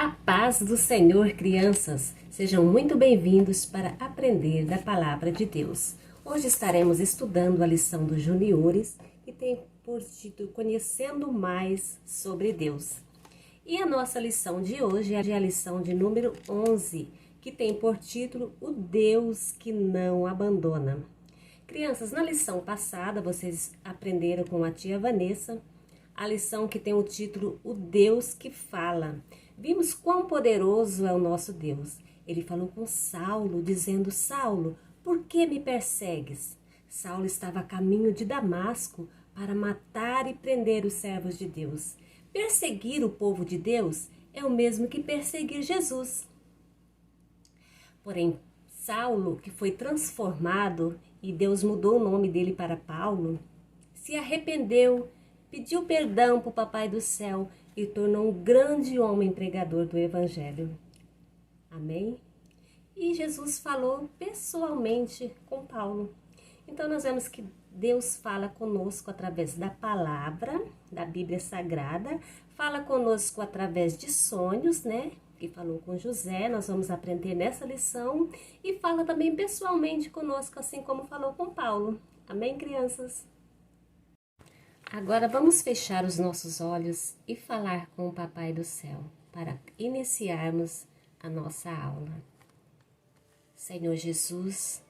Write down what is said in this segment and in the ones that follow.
A paz do Senhor, crianças! Sejam muito bem-vindos para aprender da Palavra de Deus. Hoje estaremos estudando a lição dos juniores, que tem por título Conhecendo Mais sobre Deus. E a nossa lição de hoje é a lição de número 11, que tem por título O Deus que não abandona. Crianças, na lição passada vocês aprenderam com a tia Vanessa a lição que tem o título O Deus que Fala. Vimos quão poderoso é o nosso Deus. Ele falou com Saulo, dizendo: Saulo, por que me persegues? Saulo estava a caminho de Damasco para matar e prender os servos de Deus. Perseguir o povo de Deus é o mesmo que perseguir Jesus. Porém, Saulo, que foi transformado e Deus mudou o nome dele para Paulo, se arrependeu, pediu perdão para o Papai do Céu e tornou um grande homem pregador do Evangelho. Amém? E Jesus falou pessoalmente com Paulo. Então nós vemos que Deus fala conosco através da palavra, da Bíblia Sagrada, fala conosco através de sonhos, né? Que falou com José, nós vamos aprender nessa lição, e fala também pessoalmente conosco, assim como falou com Paulo. Amém, crianças? Agora vamos fechar os nossos olhos e falar com o Papai do Céu para iniciarmos a nossa aula. Senhor Jesus,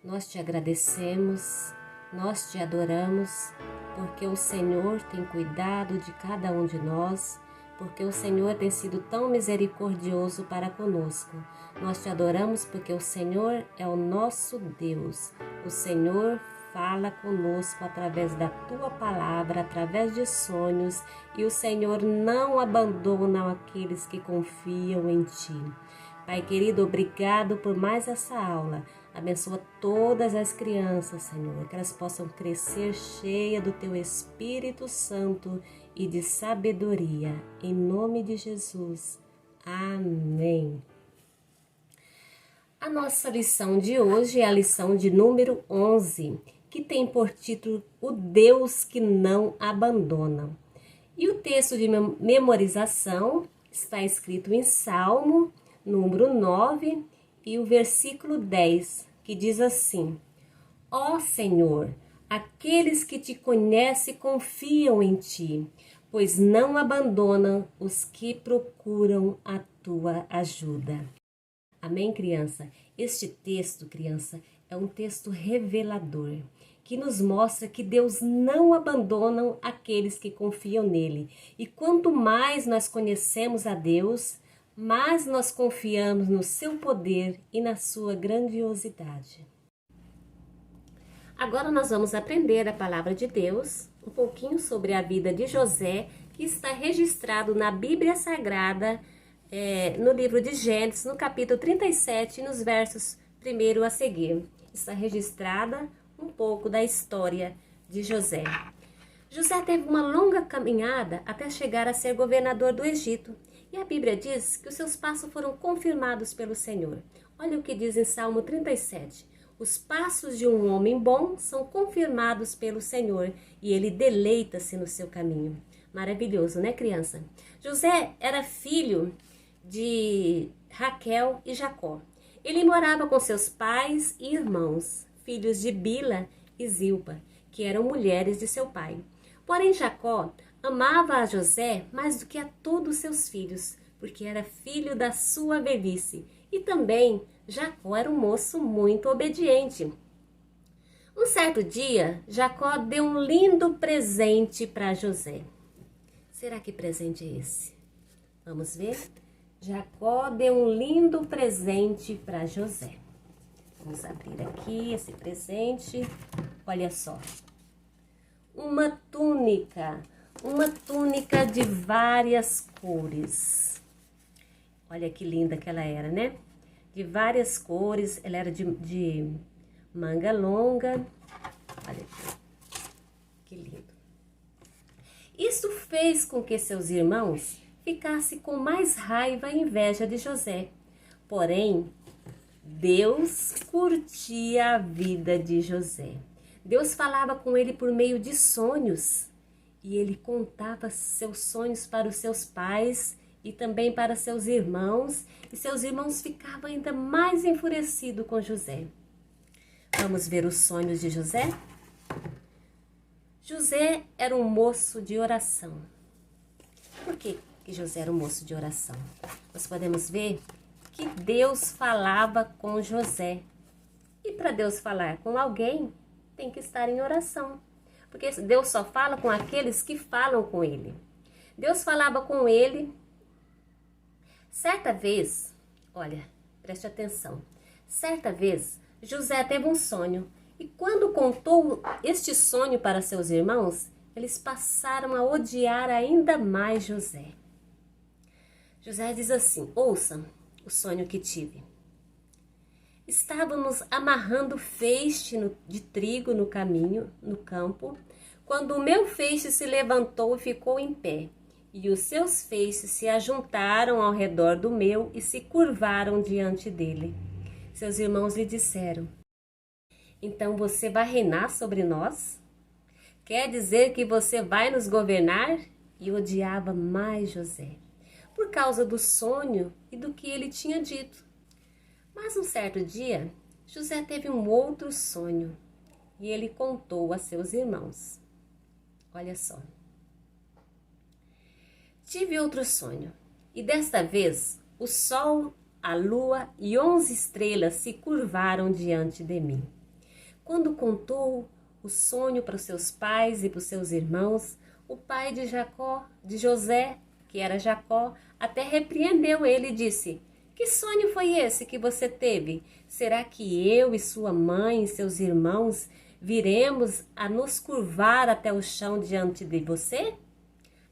nós te agradecemos, nós te adoramos, porque o Senhor tem cuidado de cada um de nós, porque o Senhor tem sido tão misericordioso para conosco. Nós te adoramos porque o Senhor é o nosso Deus. O Senhor fala conosco através da tua palavra, através de sonhos, e o Senhor não abandona aqueles que confiam em ti. Pai querido, obrigado por mais essa aula. Abençoa todas as crianças, Senhor, que elas possam crescer cheia do teu Espírito Santo e de sabedoria. Em nome de Jesus. Amém. A nossa lição de hoje é a lição de número 11, que tem por título O Deus que não abandona. E o texto de memorização está escrito em Salmo, número 9, e o versículo 10, que diz assim: Ó Senhor, aqueles que te conhecem confiam em ti, pois não abandonam os que procuram a tua ajuda. Amém, criança? Este texto, criança, é um texto revelador, que nos mostra que Deus não abandona aqueles que confiam nele. E quanto mais nós conhecemos a Deus, mais nós confiamos no seu poder e na sua grandiosidade. Agora nós vamos aprender a palavra de Deus, um pouquinho sobre a vida de José, que está registrado na Bíblia Sagrada, no livro de Gênesis, no capítulo 37, nos versos 1 a seguir. Está registrada um pouco da história de José. José teve uma longa caminhada até chegar a ser governador do Egito. E a Bíblia diz que os seus passos foram confirmados pelo Senhor. Olha o que diz em Salmo 37. Os passos de um homem bom são confirmados pelo Senhor e ele deleita-se no seu caminho. Maravilhoso, né, criança? José era filho de Raquel e Jacó. Ele morava com seus pais e irmãos, filhos de Bila e Zilpa, que eram mulheres de seu pai. Porém, Jacó amava a José mais do que a todos os seus filhos, porque era filho da sua velhice. E também Jacó era um moço muito obediente. Um certo dia, Jacó deu um lindo presente para José. Será que presente é esse? Vamos ver? Jacó deu um lindo presente para José. Vamos abrir aqui esse presente. Olha só. Uma túnica de várias cores. Olha que linda que ela era, né? De várias cores, ela era de manga longa. Olha aqui, que lindo. Isso fez com que seus irmãos ficassem com mais raiva e inveja de José. Porém, Deus curtia a vida de José. Deus falava com ele por meio de sonhos. E ele contava seus sonhos para os seus pais e também para seus irmãos, e seus irmãos ficavam ainda mais enfurecidos com José. Vamos ver os sonhos de José? José era um moço de oração. Por que José era um moço de oração? Nós podemos ver que Deus falava com José. E para Deus falar com alguém, tem que estar em oração. Porque Deus só fala com aqueles que falam com Ele. Deus falava com ele. Certa vez, olha, preste atenção. Certa vez, José teve um sonho. E quando contou este sonho para seus irmãos, eles passaram a odiar ainda mais José. José diz assim: ouça o sonho que tive. Estávamos amarrando feixe de trigo no caminho, no campo, quando o meu feixe se levantou e ficou em pé, e os seus feixes se ajuntaram ao redor do meu e se curvaram diante dele. Seus irmãos lhe disseram: então você vai reinar sobre nós? Quer dizer que você vai nos governar? E odiava mais José, por causa do sonho e do que ele tinha dito. Mas um certo dia, José teve um outro sonho e ele contou a seus irmãos. Olha só. Tive outro sonho e desta vez o sol, a lua e 11 estrelas se curvaram diante de mim. Quando contou o sonho para os seus pais e para os seus irmãos, o pai de José, que era Jacó, até repreendeu ele e disse: que sonho foi esse que você teve? Será que eu e sua mãe e seus irmãos viremos a nos curvar até o chão diante de você?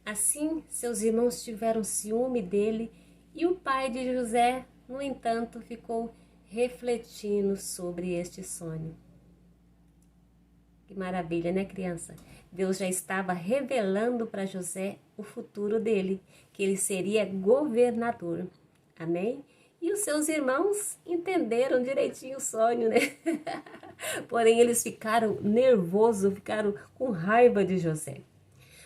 Assim, seus irmãos tiveram ciúme dele e o pai de José, no entanto, ficou refletindo sobre este sonho. Que maravilha, né, criança? Deus já estava revelando para José o futuro dele, que ele seria governador. Amém? E os seus irmãos entenderam direitinho o sonho, né? Porém, eles ficaram nervosos, ficaram com raiva de José.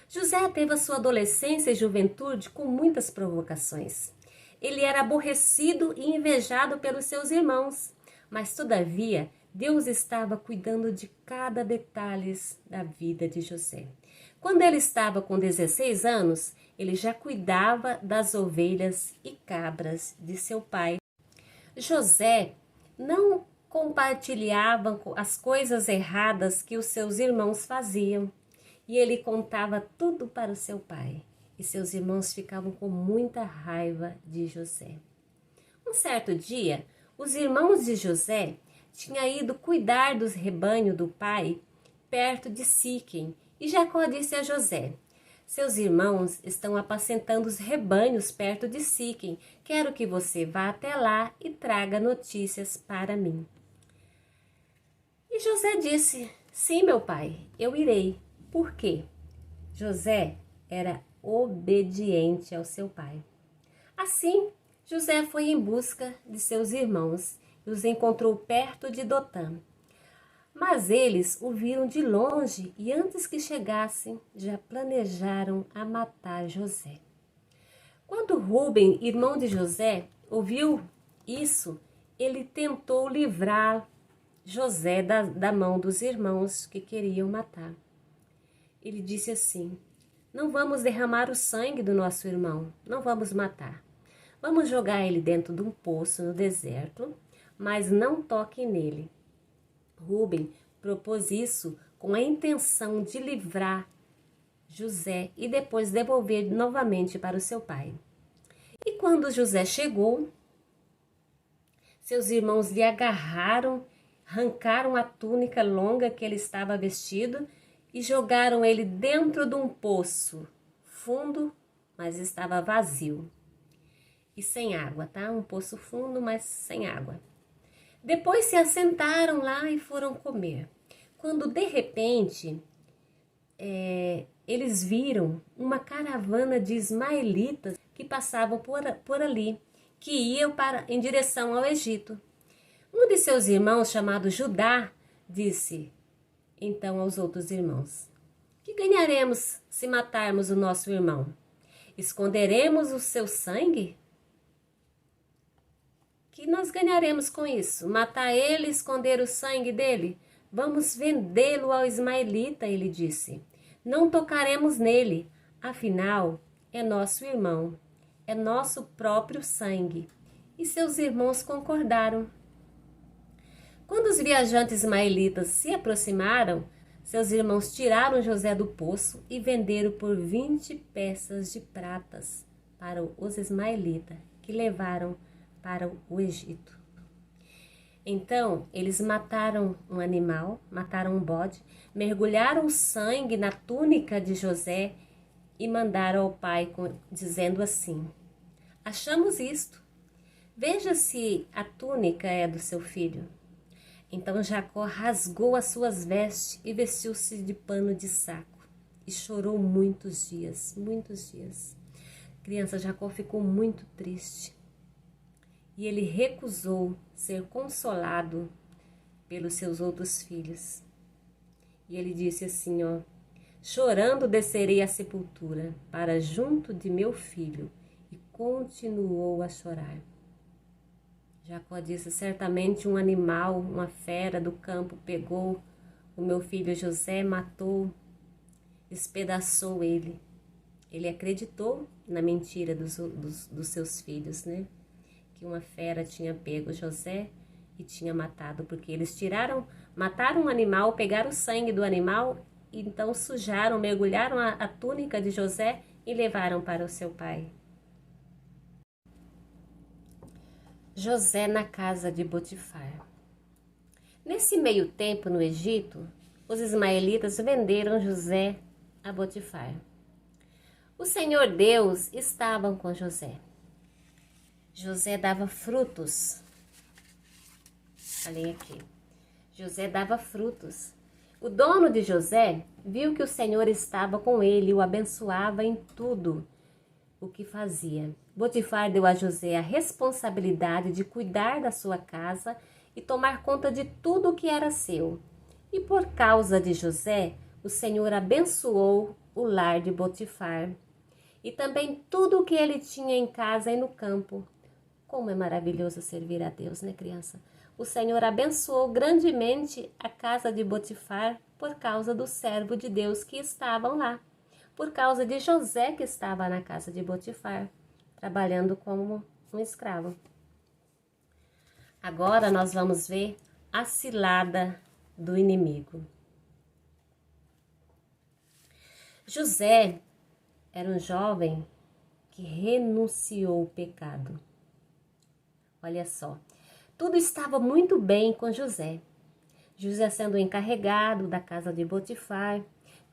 José teve a sua adolescência e juventude com muitas provocações. Ele era aborrecido e invejado pelos seus irmãos, mas todavia Deus estava cuidando de cada detalhe da vida de José. Quando ele estava com 16 anos, ele já cuidava das ovelhas e cabras de seu pai. José não compartilhava as coisas erradas que os seus irmãos faziam, e ele contava tudo para o seu pai, e seus irmãos ficavam com muita raiva de José. Um certo dia, os irmãos de José tinham ido cuidar dos rebanhos do pai perto de Siquém, e Jacó disse a José: seus irmãos estão apacentando os rebanhos perto de Siquém. Quero que você vá até lá e traga notícias para mim. E José disse: sim, meu pai, eu irei. Por quê? José era obediente ao seu pai. Assim, José foi em busca de seus irmãos e os encontrou perto de Dotã. Mas eles o viram de longe e antes que chegassem, já planejaram a matar José. Quando Rúben, irmão de José, ouviu isso, ele tentou livrar José da mão dos irmãos que queriam matar. Ele disse assim: não vamos derramar o sangue do nosso irmão, não vamos matar. Vamos jogar ele dentro de um poço no deserto, mas não toquem nele. Rúben propôs isso com a intenção de livrar José e depois devolver novamente para o seu pai. E quando José chegou, seus irmãos lhe agarraram, arrancaram a túnica longa que ele estava vestido e jogaram ele dentro de um poço fundo, mas estava vazio e sem água, tá? Um poço fundo, mas sem água. Depois se assentaram lá e foram comer. Quando de repente eles viram uma caravana de ismaelitas que passavam por ali, que iam em direção ao Egito. Um de seus irmãos, chamado Judá, disse então aos outros irmãos: que ganharemos se matarmos o nosso irmão? Esconderemos o seu sangue? Que nós ganharemos com isso? Matar ele e esconder o sangue dele? Vamos vendê-lo ao ismaelita, ele disse. Não tocaremos nele, afinal, é nosso irmão, é nosso próprio sangue. E seus irmãos concordaram. Quando os viajantes ismaelitas se aproximaram, seus irmãos tiraram José do poço e venderam por 20 peças de pratas para os ismaelitas, que levaram para o Egito. Então, eles mataram um animal, mataram um bode, mergulharam o sangue na túnica de José e mandaram ao pai, dizendo assim: achamos isto, veja se a túnica é do seu filho. Então Jacó rasgou as suas vestes e vestiu-se de pano de saco e chorou muitos dias, muitos dias. A criança Jacó ficou muito triste e ele recusou ser consolado pelos seus outros filhos. E ele disse assim, chorando descerei à sepultura para junto de meu filho, e continuou a chorar. Jacó disse, certamente um animal, uma fera do campo pegou o meu filho José, matou, despedaçou ele. Ele acreditou na mentira dos seus filhos, né? Que uma fera tinha pego José e tinha matado, porque eles mataram um animal, pegaram o sangue do animal, e então sujaram, mergulharam a túnica de José e levaram para o seu pai. José na casa de Potifar. Nesse meio tempo, no Egito, os ismaelitas venderam José a Potifar. O Senhor Deus estava com José. José dava frutos. Olhem aqui. José dava frutos. O dono de José viu que o Senhor estava com ele e o abençoava em tudo o que fazia. Potifar deu a José a responsabilidade de cuidar da sua casa e tomar conta de tudo o que era seu. E por causa de José, o Senhor abençoou o lar de Potifar e também tudo o que ele tinha em casa e no campo. Como é maravilhoso servir a Deus, né, criança? O Senhor abençoou grandemente a casa de Potifar por causa do servo de Deus que estavam lá, por causa de José que estava na casa de Potifar, trabalhando como um escravo. Agora nós vamos ver a cilada do inimigo. José era um jovem que renunciou ao pecado. Olha só, tudo estava muito bem com José. José sendo encarregado da casa de Potifar,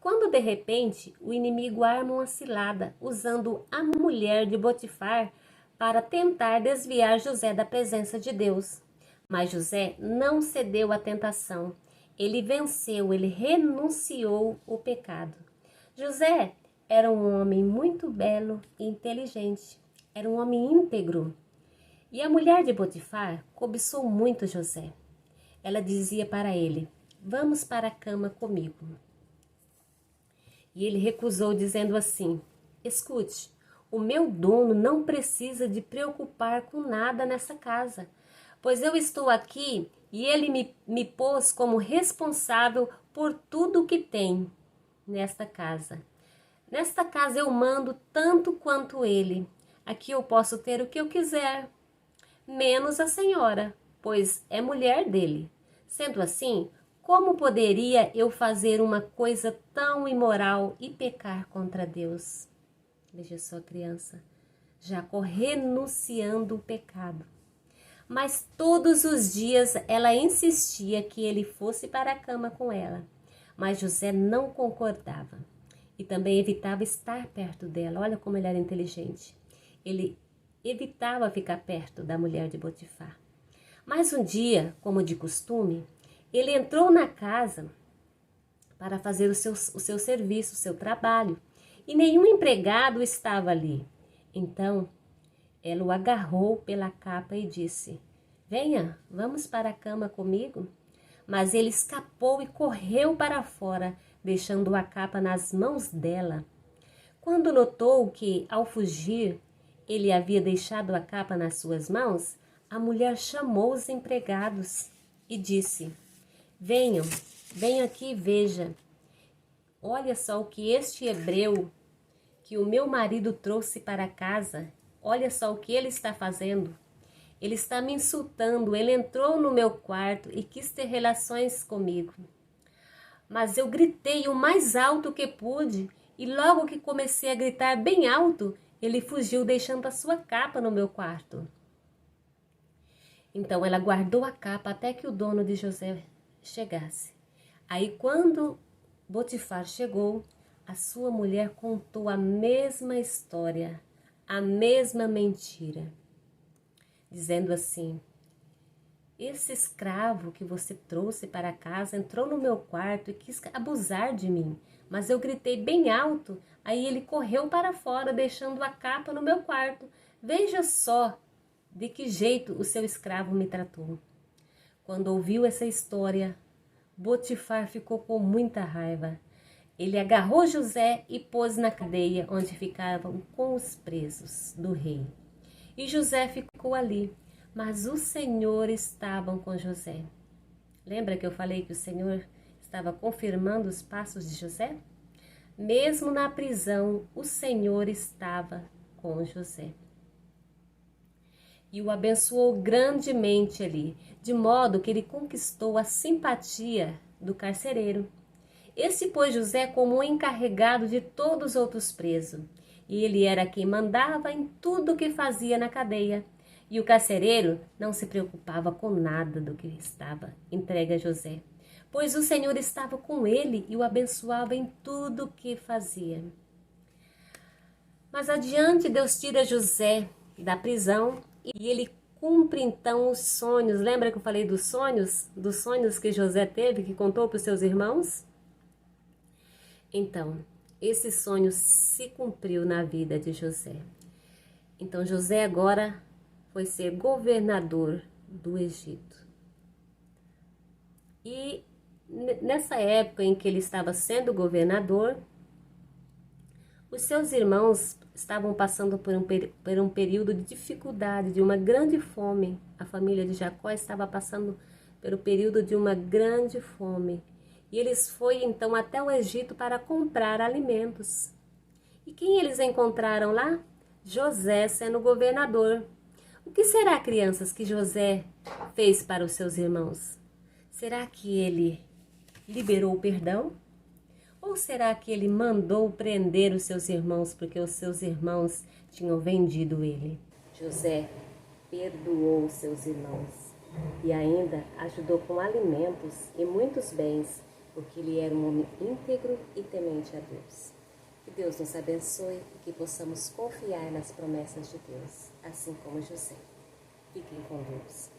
quando de repente o inimigo arma uma cilada, usando a mulher de Potifar para tentar desviar José da presença de Deus. Mas José não cedeu à tentação. Ele venceu, ele renunciou ao pecado. José era um homem muito belo e inteligente. Era um homem íntegro. E a mulher de Potifar cobiçou muito José. Ela dizia para ele: vamos para a cama comigo. E ele recusou, dizendo assim: escute, o meu dono não precisa de preocupar com nada nessa casa, pois eu estou aqui e ele me pôs como responsável por tudo o que tem nesta casa. Nesta casa eu mando tanto quanto ele. Aqui eu posso ter o que eu quiser, menos a senhora, pois é mulher dele. Sendo assim, como poderia eu fazer uma coisa tão imoral e pecar contra Deus? Veja só, criança, Jacó renunciando o pecado. Mas todos os dias ela insistia que ele fosse para a cama com ela. Mas José não concordava e também evitava estar perto dela. Olha como ele era inteligente. Ele evitava ficar perto da mulher de Potifar. Mas um dia, como de costume, ele entrou na casa para fazer o seu serviço, o seu trabalho, e nenhum empregado estava ali. Então, ela o agarrou pela capa e disse: venha, vamos para a cama comigo. Mas ele escapou e correu para fora, deixando a capa nas mãos dela. Quando notou que, ao fugir, ele havia deixado a capa nas suas mãos, a mulher chamou os empregados e disse: venham aqui e veja. Olha só o que este hebreu que o meu marido trouxe para casa. Olha só o que ele está fazendo. Ele está me insultando. Ele entrou no meu quarto e quis ter relações comigo. Mas eu gritei o mais alto que pude, e logo que comecei a gritar bem alto, ele fugiu deixando a sua capa no meu quarto. Então ela guardou a capa até que o dono de José chegasse. Aí quando Potifar chegou, a sua mulher contou a mesma história, a mesma mentira, dizendo assim: esse escravo que você trouxe para casa entrou no meu quarto e quis abusar de mim, mas eu gritei bem alto, aí ele correu para fora, deixando a capa no meu quarto. Veja só de que jeito o seu escravo me tratou. Quando ouviu essa história, Potifar ficou com muita raiva. Ele agarrou José e pôs na cadeia onde ficavam com os presos do rei. E José ficou ali, mas o Senhor estava com José. Lembra que eu falei que o Senhor estava confirmando os passos de José? Mesmo na prisão, o Senhor estava com José. E o abençoou grandemente ali, de modo que ele conquistou a simpatia do carcereiro. Esse pôs José como o encarregado de todos os outros presos, e ele era quem mandava em tudo o que fazia na cadeia. E o carcereiro não se preocupava com nada do que estava entregue a José, pois o Senhor estava com ele e o abençoava em tudo o que fazia. Mas adiante Deus tira José da prisão e ele cumpre então os sonhos. Lembra que eu falei dos sonhos? Dos sonhos que José teve, que contou para os seus irmãos? Então, esse sonho se cumpriu na vida de José. Então, José agora foi ser governador do Egito. E nessa época em que ele estava sendo governador, os seus irmãos estavam passando por um período de dificuldade, de uma grande fome. A família de Jacó estava passando pelo período de uma grande fome. E eles foram então até o Egito para comprar alimentos. E quem eles encontraram lá? José sendo governador. O que será, crianças, que José fez para os seus irmãos? Será que ele liberou o perdão? Ou será que ele mandou prender os seus irmãos porque os seus irmãos tinham vendido ele? José perdoou os seus irmãos e ainda ajudou com alimentos e muitos bens, porque ele era um homem íntegro e temente a Deus. Que Deus nos abençoe e que possamos confiar nas promessas de Deus, assim como José. Fiquem com Deus.